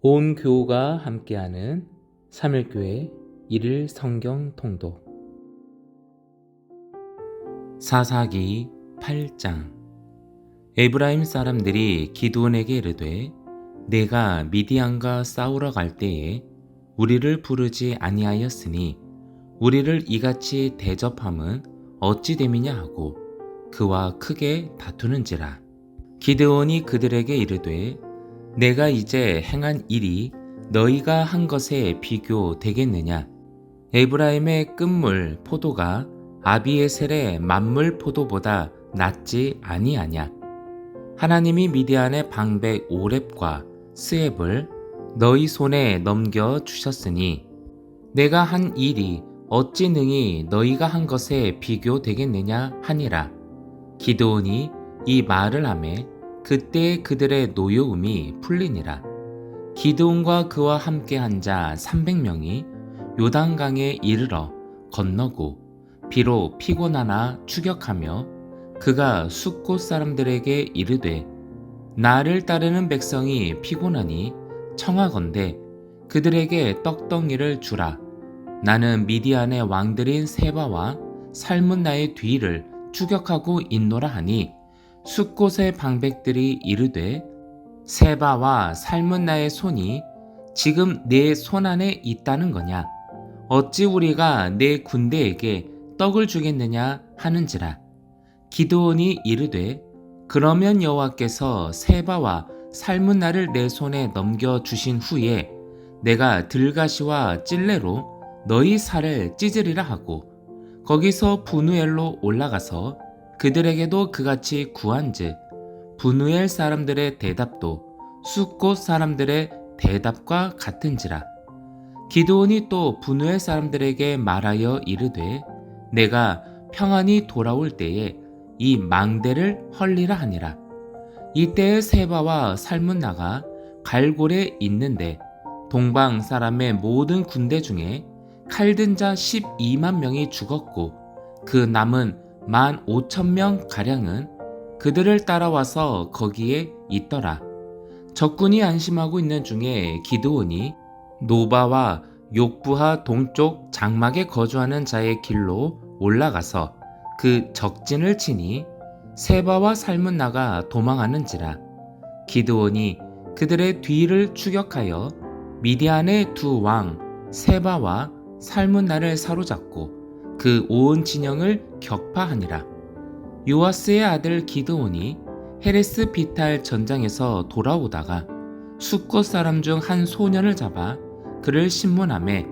온 교우가 함께하는 3일교회 1일 성경 통독. 사사기 8장. 에브라임 사람들이 기드온에게 이르되 내가 미디안과 싸우러 갈 때에 우리를 부르지 아니하였으니 우리를 이같이 대접함은 어찌 됨이냐 하고 그와 크게 다투는지라. 기드온이 그들에게 이르되 내가 이제 행한 일이 너희가 한 것에 비교되겠느냐? 에브라임의 끝물 포도가 아비에셀의 만물 포도보다 낫지 아니하냐? 하나님이 미디안의 방백 오렙과 스앱을 너희 손에 넘겨 주셨으니 내가 한 일이 어찌 능히 너희가 한 것에 비교되겠느냐 하니라. 기드온이 이 말을 하매 그때 그들의 노여움이 풀리니라. 기드온과 그와 함께 한 자 300명이 요단강에 이르러 건너고 비록 피곤하나 추격하며 그가 숫곳 사람들에게 이르되 나를 따르는 백성이 피곤하니 청하건대 그들에게 떡덩이를 주라. 나는 미디안의 왕들인 세바와 살문나의 뒤를 추격하고 있노라 하니 숫곳의 방백들이 이르되 세바와 살문나의 손이 지금 내 손 안에 있다는 거냐? 어찌 우리가 내 군대에게 떡을 주겠느냐 하는지라. 기드온이 이르되 그러면 여호와께서 세바와 살문나를 내 손에 넘겨 주신 후에 내가 들가시와 찔레로 너희 살을 찢으리라 하고 거기서 브누엘로 올라가서 그들에게도 그같이 구한즉 브누엘 사람들의 대답도 숫곳 사람들의 대답과 같은지라. 기드온이 또 브누엘 사람들에게 말하여 이르되 내가 평안히 돌아올 때에 이 망대를 헐리라 하니라. 이때에 세바와 살문나가 갈골에 있는데 동방 사람의 모든 군대 중에 칼든 자 12만 명이 죽었고 그 남은 15,000명 가량은 그들을 따라와서 거기에 있더라. 적군이 안심하고 있는 중에 기드온이 노바와 욕부하 동쪽 장막에 거주하는 자의 길로 올라가서 그 적진을 치니 세바와 살문나가 도망하는지라. 기드온이 그들의 뒤를 추격하여 미디안의 두 왕 세바와 살문나를 사로잡고 그 온 진영을 격파하니라. 요아스의 아들 기드온이 헤레스 비탈 전장에서 돌아오다가 숫곳 사람 중 한 소년을 잡아 그를 신문하매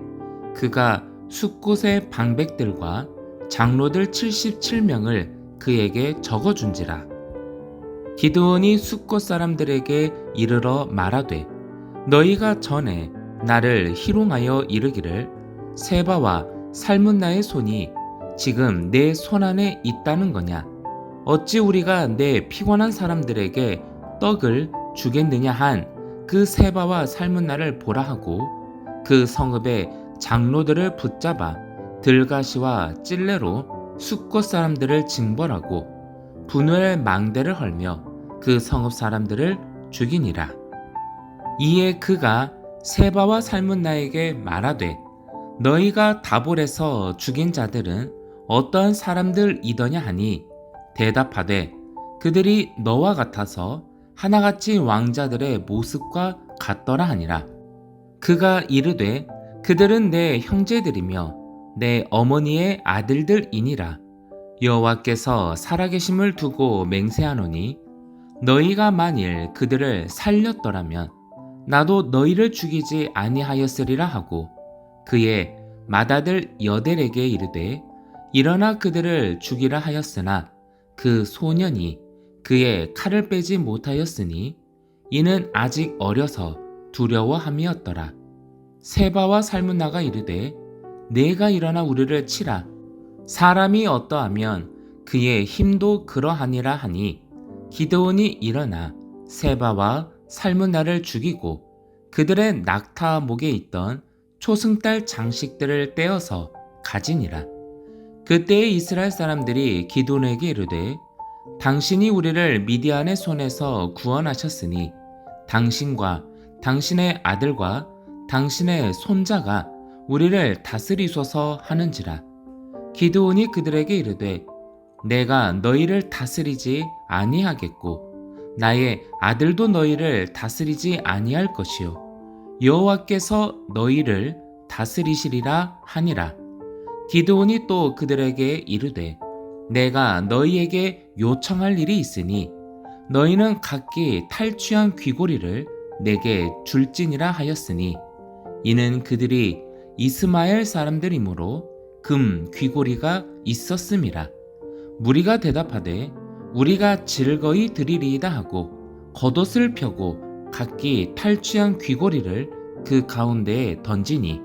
그가 숫곳의 방백들과 장로들 77명을 그에게 적어준지라. 기드온이 숫곳 사람들에게 이르러 말하되 너희가 전에 나를 희롱하여 이르기를 세바와 살문나의 손이 지금 내 손 안에 있다는 거냐? 어찌 우리가 내 피곤한 사람들에게 떡을 주겠느냐 한 그 세바와 살문나를 보라 하고 그 성읍의 장로들을 붙잡아 들가시와 찔레로 숫곳 사람들을 징벌하고 브누엘 망대를 헐며 그 성읍 사람들을 죽이니라. 이에 그가 세바와 살문나에게 말하되 너희가 다볼에서 죽인 자들은 어떠한 사람들이더냐 하니 대답하되 그들이 너와 같아서 하나같이 왕자들의 모습과 같더라 하니라. 그가 이르되 그들은 내 형제들이며 내 어머니의 아들들이니라. 여호와께서 살아계심을 두고 맹세하노니 너희가 만일 그들을 살렸더라면 나도 너희를 죽이지 아니하였으리라 하고 그의 맏아들 여델에게 이르되 일어나 그들을 죽이라 하였으나 그 소년이 그의 칼을 빼지 못하였으니 이는 아직 어려서 두려워함이었더라. 세바와 살문나가 이르되 내가 일어나 우리를 치라. 사람이 어떠하면 그의 힘도 그러하니라 하니 기드온이 일어나 세바와 살문나를 죽이고 그들의 낙타 목에 있던 초승달 장식들을 떼어서 가지니라. 그때에 이스라엘 사람들이 기드온에게 이르되 당신이 우리를 미디안의 손에서 구원하셨으니 당신과 당신의 아들과 당신의 손자가 우리를 다스리소서 하는지라. 기드온이 그들에게 이르되 내가 너희를 다스리지 아니하겠고 나의 아들도 너희를 다스리지 아니할 것이요 여호와께서 너희를 다스리시리라 하니라. 기드온이 또 그들에게 이르되 내가 너희에게 요청할 일이 있으니 너희는 각기 탈취한 귀고리를 내게 줄지니라 하였으니 이는 그들이 이스마엘 사람들이므로 금 귀고리가 있었음이라. 무리가 대답하되 우리가 즐거이 드리리이다 하고 겉옷을 펴고 각기 탈취한 귀고리를 그 가운데에 던지니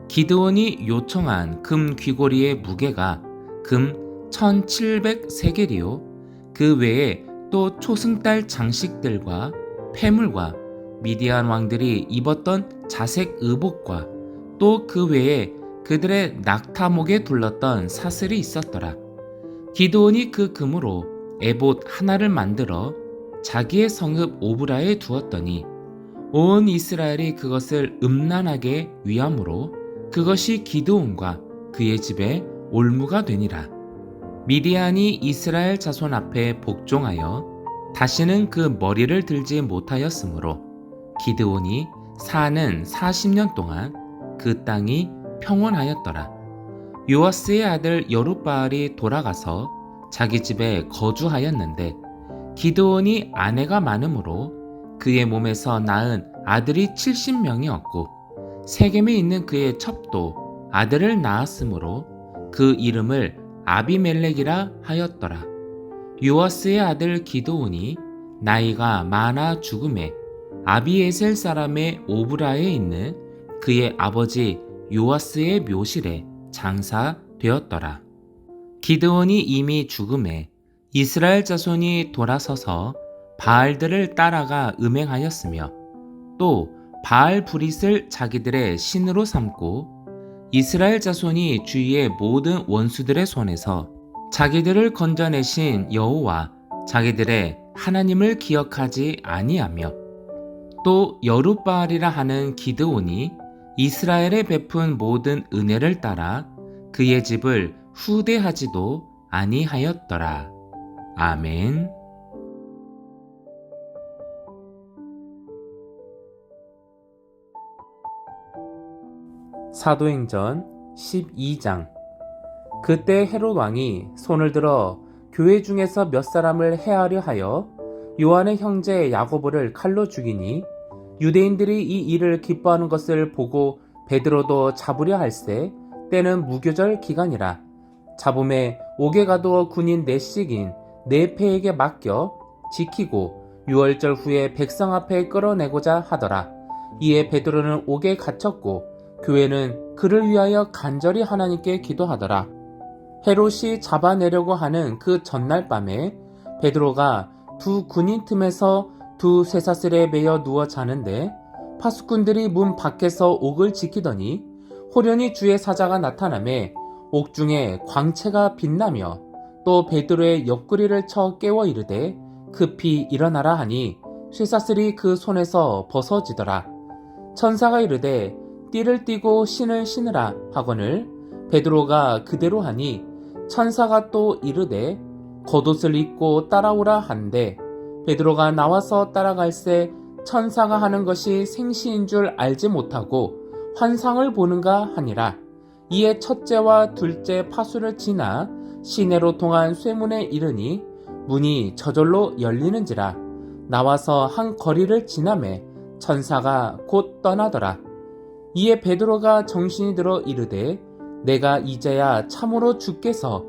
기드온이 요청한 금 귀고리의 무게가 금 1700세겔이요 그 외에 또 초승달 장식들과 폐물과 미디안 왕들이 입었던 자색 의복과 또 그 외에 그들의 낙타목에 둘렀던 사슬이 있었더라. 기드온이 그 금으로 에봇 하나를 만들어 자기의 성읍 오브라에 두었더니 온 이스라엘이 그것을 음란하게 위함으로 그것이 기드온과 그의 집에 올무가 되니라. 미디안이 이스라엘 자손 앞에 복종하여 다시는 그 머리를 들지 못하였으므로 기드온이 사는 40년 동안 그 땅이 평온하였더라. 요아스의 아들 여룻바알이 돌아가서 자기 집에 거주하였는데 기드온이 아내가 많으므로 그의 몸에서 낳은 아들이 70명이었고 세겜에 있는 그의 첩도 아들을 낳았으므로 그 이름을 아비멜렉이라 하였더라. 요아스의 아들 기드온이 나이가 많아 죽음에 아비에셀 사람의 오브라에 있는 그의 아버지 요아스의 묘실에 장사되었더라. 기드온이 이미 죽음에 이스라엘 자손이 돌아서서 바알들을 따라가 음행하였으며 또 바알 브릿을 자기들의 신으로 삼고 이스라엘 자손이 주위의 모든 원수들의 손에서 자기들을 건져내신 여호와 자기들의 하나님을 기억하지 아니하며 또 여룻바알이라 하는 기드온이 이스라엘에 베푼 모든 은혜를 따라 그의 집을 후대하지도 아니하였더라. 아멘. 사도행전 12장. 그때 헤롯 왕이 손을 들어 교회 중에서 몇 사람을 해하려 하여 요한의 형제 야고보를 칼로 죽이니 유대인들이 이 일을 기뻐하는 것을 보고 베드로도 잡으려 할세 때는 무교절 기간이라. 잡음에 옥에 가두어 군인 4씩인 4패에게 맡겨 지키고 6월절 후에 백성 앞에 끌어내고자 하더라. 이에 베드로는 옥에 갇혔고 교회는 그를 위하여 간절히 하나님께 기도하더라. 헤롯이 잡아내려고 하는 그 전날 밤에 베드로가 두 군인 틈에서 두 쇠사슬에 매여 누워 자는데 파수꾼들이 문 밖에서 옥을 지키더니 호련히 주의 사자가 나타나매 옥중에 광채가 빛나며 또 베드로의 옆구리를 쳐 깨워 이르되 급히 일어나라 하니 쇠사슬이 그 손에서 벗어지더라. 천사가 이르되 띠를 띠고 신을 신으라 하거늘 베드로가 그대로 하니 천사가 또 이르되 겉옷을 입고 따라오라 한데 베드로가 나와서 따라갈새 천사가 하는 것이 생시인 줄 알지 못하고 환상을 보는가 하니라. 이에 첫째와 둘째 파수를 지나 시내로 통한 쇠문에 이르니 문이 저절로 열리는지라. 나와서 한 거리를 지나매 천사가 곧 떠나더라. 이에 베드로가 정신이 들어 이르되 내가 이제야 참으로 주께서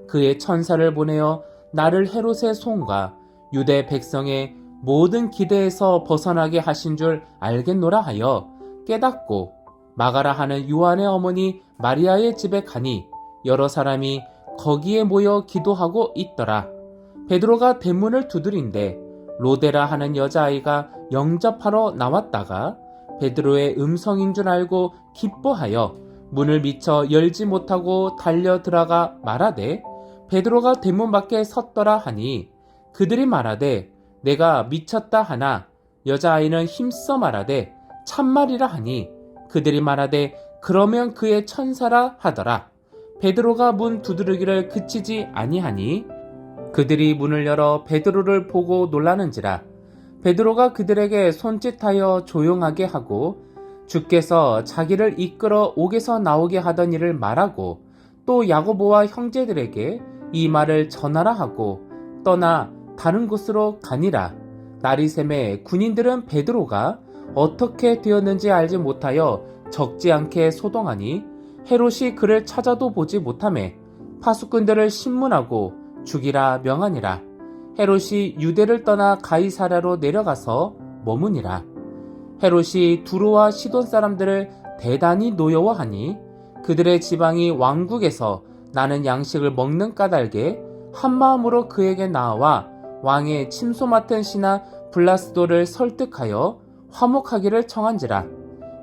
그의 천사를 보내어 나를 헤롯의 손과 유대 백성의 모든 기대에서 벗어나게 하신 줄 알겠노라 하여 깨닫고 마가라 하는 요한의 어머니 마리아의 집에 가니 여러 사람이 거기에 모여 기도하고 있더라. 베드로가 대문을 두드린데 로데라 하는 여자아이가 영접하러 나왔다가 베드로의 음성인 줄 알고 기뻐하여 문을 미처 열지 못하고 달려 들어가 말하되 베드로가 대문 밖에 섰더라 하니 그들이 말하되 내가 미쳤다 하나 여자아이는 힘써 말하되 참말이라 하니 그들이 말하되 그러면 그의 천사라 하더라. 베드로가 문 두드르기를 그치지 아니하니 그들이 문을 열어 베드로를 보고 놀라는지라. 베드로가 그들에게 손짓하여 조용하게 하고 주께서 자기를 이끌어 옥에서 나오게 하던 일을 말하고 또 야고보와 형제들에게 이 말을 전하라 하고 떠나 다른 곳으로 가니라. 날이 새매 군인들은 베드로가 어떻게 되었는지 알지 못하여 적지 않게 소동하니 헤롯이 그를 찾아도 보지 못하매 파수꾼들을 신문하고 죽이라 명하니라. 헤롯이 유대를 떠나 가이사랴로 내려가서 머무니라. 헤롯이 두로와 시돈 사람들을 대단히 노여워하니 그들의 지방이 왕국에서 나는 양식을 먹는 까닭에 한마음으로 그에게 나와 왕의 침소 맡은 신하 블라스도를 설득하여 화목하기를 청한지라.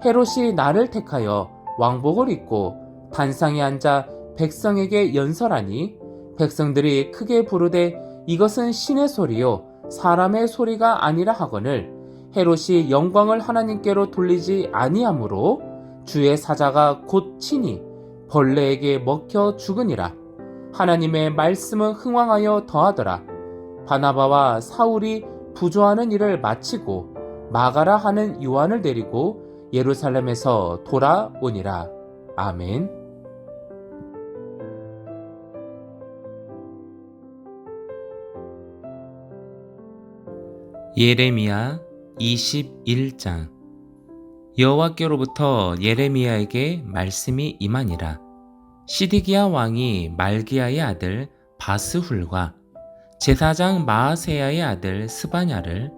헤롯이 나를 택하여 왕복을 입고 단상에 앉아 백성에게 연설하니 백성들이 크게 부르되 이것은 신의 소리요 사람의 소리가 아니라 하거늘 헤롯이 영광을 하나님께로 돌리지 아니하므로 주의 사자가 곧 친히 벌레에게 먹혀 죽으니라. 하나님의 말씀은 흥왕하여 더하더라. 바나바와 사울이 부조하는 일을 마치고 마가라 하는 요한을 데리고 예루살렘에서 돌아오니라. 아멘. 예레미야 21장. 여호와께로부터 예레미야에게 말씀이 임하니라. 시드기야 왕이 말기야의 아들 바스훌과 제사장 마아세야의 아들 스바냐를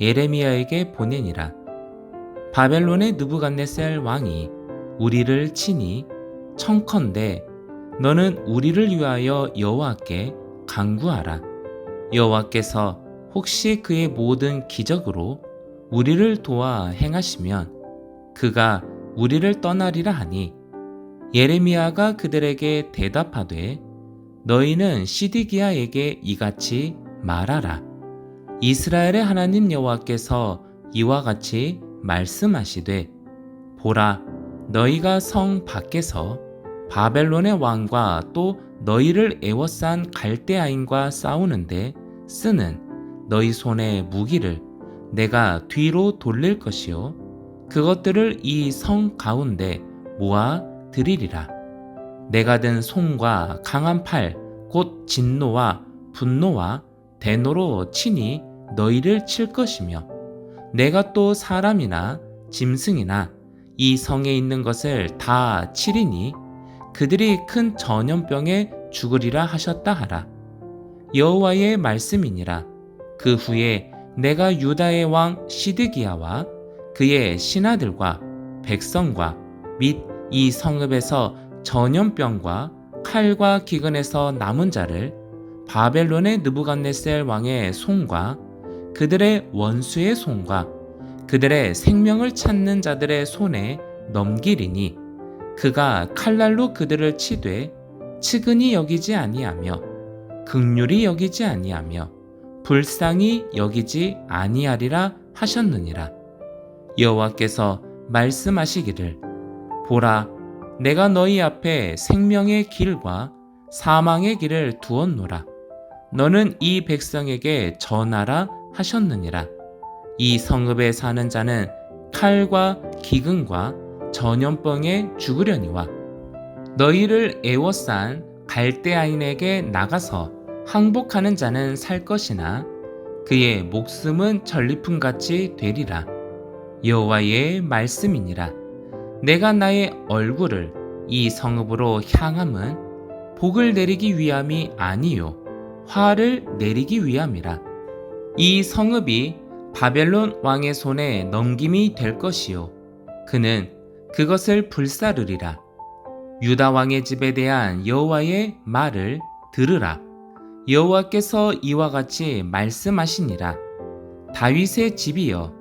예레미야에게 보내니라. 바벨론의 느부갓네살 왕이 우리를 치니 청컨대 너는 우리를 위하여 여호와께 간구하라. 여호와께서 혹시 그의 모든 기적으로 우리를 도와 행하시면 그가 우리를 떠나리라 하니 예레미야가 그들에게 대답하되 너희는 시드기야에게 이같이 말하라. 이스라엘의 하나님 여호와께서 이와 같이 말씀하시되 보라 너희가 성 밖에서 바벨론의 왕과 또 너희를 애워싼 갈대아인과 싸우는데 쓰는 너희 손의 무기를 내가 뒤로 돌릴 것이요 그것들을 이 성 가운데 모아 드리리라. 내가 든 손과 강한 팔 곧 진노와 분노와 대노로 친히 너희를 칠 것이며 내가 또 사람이나 짐승이나 이 성에 있는 것을 다 치리니 그들이 큰 전염병에 죽으리라 하셨다 하라. 여호와의 말씀이니라. 그 후에 내가 유다의 왕 시드기야와 그의 신하들과 백성과 및 이 성읍에서 전염병과 칼과 기근에서 남은 자를 바벨론의 느부갓네살 왕의 손과 그들의 원수의 손과 그들의 생명을 찾는 자들의 손에 넘기리니 그가 칼날로 그들을 치되 측은히 여기지 아니하며 긍휼히 여기지 아니하며 불쌍히 여기지 아니하리라 하셨느니라. 여호와께서 말씀하시기를 보라 내가 너희 앞에 생명의 길과 사망의 길을 두었노라. 너는 이 백성에게 전하라 하셨느니라. 이 성읍에 사는 자는 칼과 기근과 전염병에 죽으려니와 너희를 애워싼 갈대아인에게 나가서 항복하는 자는 살 것이나 그의 목숨은 전리품같이 되리라. 여호와의 말씀이니라. 내가 나의 얼굴을 이 성읍으로 향함은 복을 내리기 위함이 아니요 화를 내리기 위함이라. 이 성읍이 바벨론 왕의 손에 넘김이 될 것이요 그는 그것을 불사르리라. 유다 왕의 집에 대한 여호와의 말을 들으라. 여호와께서 이와 같이 말씀하시니라. 다윗의 집이여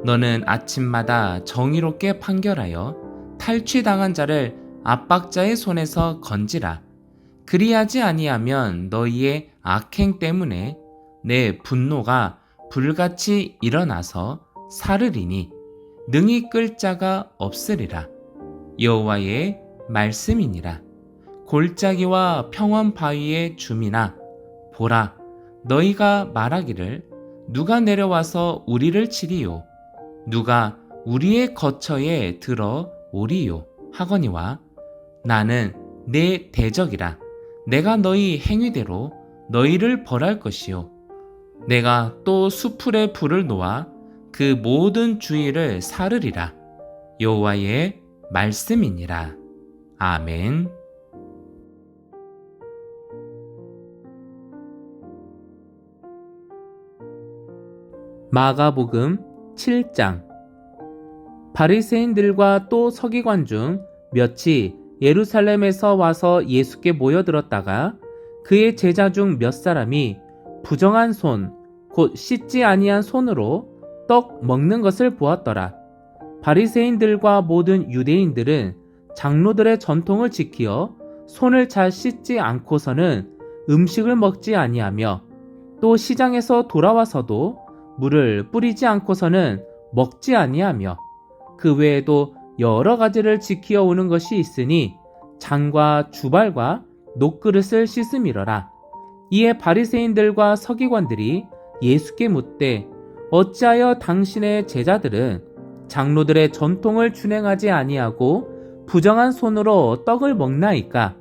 너는 아침마다 정의롭게 판결하여 탈취당한 자를 압박자의 손에서 건지라. 그리하지 아니하면 너희의 악행 때문에 내 분노가 불같이 일어나서 사르리니 능히 끌 자가 없으리라. 여호와의 말씀이니라. 골짜기와 평원 바위의 주민아, 보라, 너희가 말하기를 누가 내려와서 우리를 치리요, 누가 우리의 거처에 들어 오리요 하거니와, 나는 내 대적이라. 내가 너희 행위대로 너희를 벌할 것이요, 내가 또 수풀에 불을 놓아 그 모든 주위를 사르리라. 여호와의 말씀이니라. 아멘. 마가복음 7장. 바리새인들과 또 서기관 중 몇이 예루살렘에서 와서 예수께 모여들었다가 그의 제자 중 몇 사람이 부정한 손, 곧 씻지 아니한 손으로 떡 먹는 것을 보았더라. 바리새인들과 모든 유대인들은 장로들의 전통을 지키어 손을 잘 씻지 않고서는 음식을 먹지 아니하며, 또 시장에서 돌아와서도 물을 뿌리지 않고서는 먹지 아니하며, 그 외에도 여러 가지를 지키어 오는 것이 있으니 장과 주발과 녹그릇을 씻음이러라. 이에 바리새인들과 서기관들이 예수께 묻되, 어찌하여 당신의 제자들은 장로들의 전통을 준행하지 아니하고 부정한 손으로 떡을 먹나이까?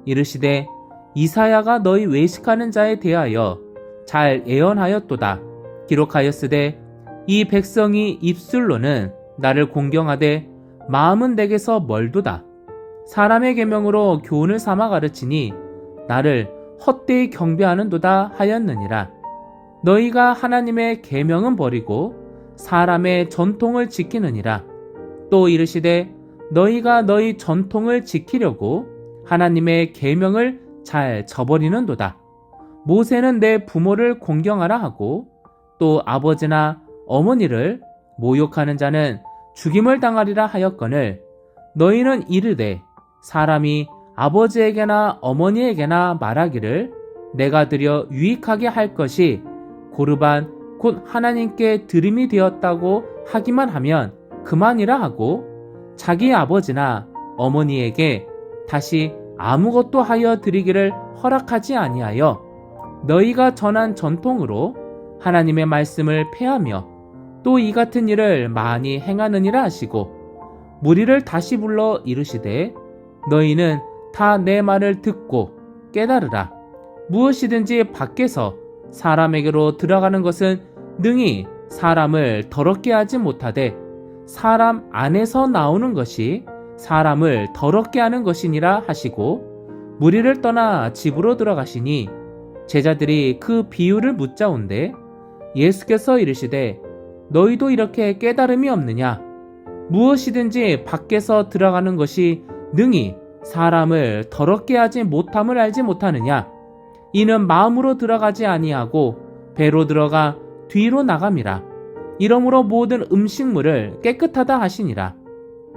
이르시되, 이사야가 너희 외식하는 자에 대하여 잘 예언하였도다. 기록하였으되, 이 백성이 입술로는 나를 공경하되 마음은 내게서 멀도다. 사람의 계명으로 교훈을 삼아 가르치니 나를 헛되이 경배하는도다 하였느니라. 너희가 하나님의 계명은 버리고 사람의 전통을 지키느니라. 또 이르시되, 너희가 너희 전통을 지키려고 하나님의 계명을 잘 저버리는도다. 모세는 내 부모를 공경하라 하고, 또 아버지나 어머니를 모욕하는 자는 죽임을 당하리라 하였거늘, 너희는 이르되 사람이 아버지에게나 어머니에게나 말하기를 내가 드려 유익하게 할 것이 고르반 곧 하나님께 드림이 되었다고 하기만 하면 그만이라 하고, 자기 아버지나 어머니에게 다시 아무것도 하여 드리기를 허락하지 아니하여 너희가 전한 전통으로 하나님의 말씀을 폐하며 또 이 같은 일을 많이 행하느니라 하시고, 무리를 다시 불러 이르시되, 너희는 다 내 말을 듣고 깨달으라. 무엇이든지 밖에서 사람에게로 들어가는 것은 능히 사람을 더럽게 하지 못하되, 사람 안에서 나오는 것이 사람을 더럽게 하는 것이니라 하시고, 무리를 떠나 집으로 들어가시니 제자들이 그 비유를 묻자온데, 예수께서 이르시되, 너희도 이렇게 깨달음이 없느냐? 무엇이든지 밖에서 들어가는 것이 능히 사람을 더럽게 하지 못함을 알지 못하느냐? 이는 마음으로 들어가지 아니하고 배로 들어가 뒤로 나감이라. 이러므로 모든 음식물을 깨끗하다 하시니라.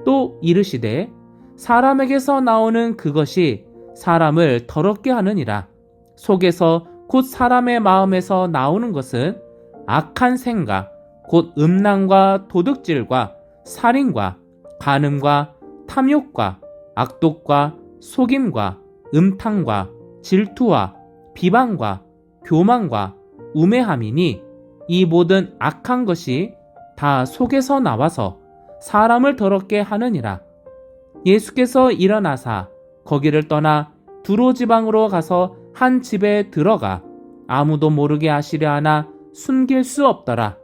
또 이르시되, 사람에게서 나오는 그것이 사람을 더럽게 하느니라. 속에서 곧 사람의 마음에서 나오는 것은 악한 생각, 곧 음란과 도둑질과 살인과 간음과 탐욕과 악독과 속임과 음탕과 질투와 비방과 교만과 우매함이니, 이 모든 악한 것이 다 속에서 나와서 사람을 더럽게 하느니라. 예수께서 일어나사 거기를 떠나 두로 지방으로 가서 한 집에 들어가 아무도 모르게 하시려 하나 숨길 수 없더라.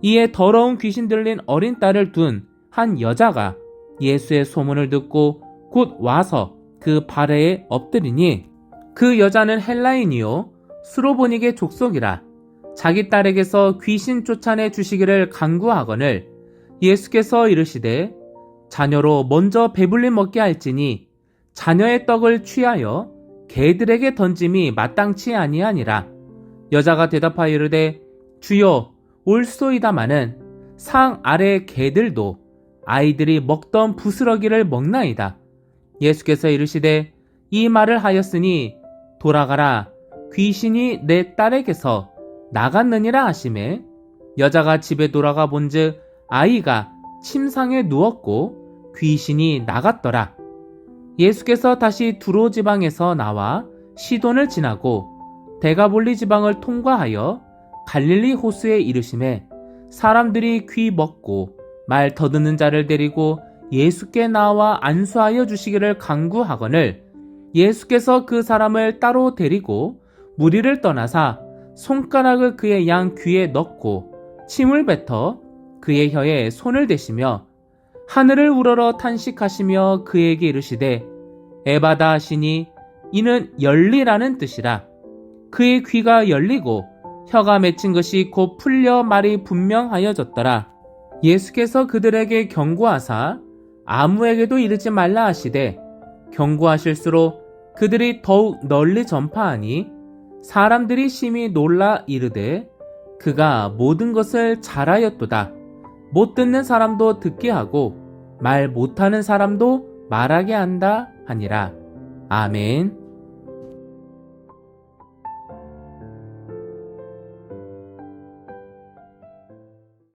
이에 더러운 귀신 들린 어린 딸을 둔 한 여자가 예수의 소문을 듣고 곧 와서 그 발에 엎드리니, 그 여자는 헬라인이요 스로보닉의 족속이라. 자기 딸에게서 귀신 쫓아내 주시기를 간구하거늘, 예수께서 이르시되, 자녀로 먼저 배불리 먹게 할지니 자녀의 떡을 취하여 개들에게 던짐이 마땅치 아니하니라. 여자가 대답하여 이르되, 주여, 올소이다마는 상 아래 개들도 아이들이 먹던 부스러기를 먹나이다. 예수께서 이르시되, 이 말을 하였으니 돌아가라, 귀신이 내 딸에게서 나갔느니라 하시매, 여자가 집에 돌아가 본즉 아이가 침상에 누웠고 귀신이 나갔더라. 예수께서 다시 두로 지방에서 나와 시돈을 지나고 데가볼리 지방을 통과하여 갈릴리 호수에 이르심에 사람들이 귀 먹고 말 더듬는 자를 데리고 예수께 나와 안수하여 주시기를 간구하거늘 예수께서 그 사람을 따로 데리고 무리를 떠나사 손가락을 그의 양 귀에 넣고 침을 뱉어 그의 혀에 손을 대시며 하늘을 우러러 탄식하시며 그에게 이르시되 에바다 하시니 이는 열리라는 뜻이라. 그의 귀가 열리고 혀가 맺힌 것이 곧 풀려 말이 분명하여졌더라. 예수께서 그들에게 경고하사 아무에게도 이르지 말라 하시되 경고하실수록 그들이 더욱 널리 전파하니 사람들이 심히 놀라 이르되 그가 모든 것을 잘하였도다. 못 듣는 사람도 듣게 하고 말 못하는 사람도 말하게 한다 하니라. 아멘.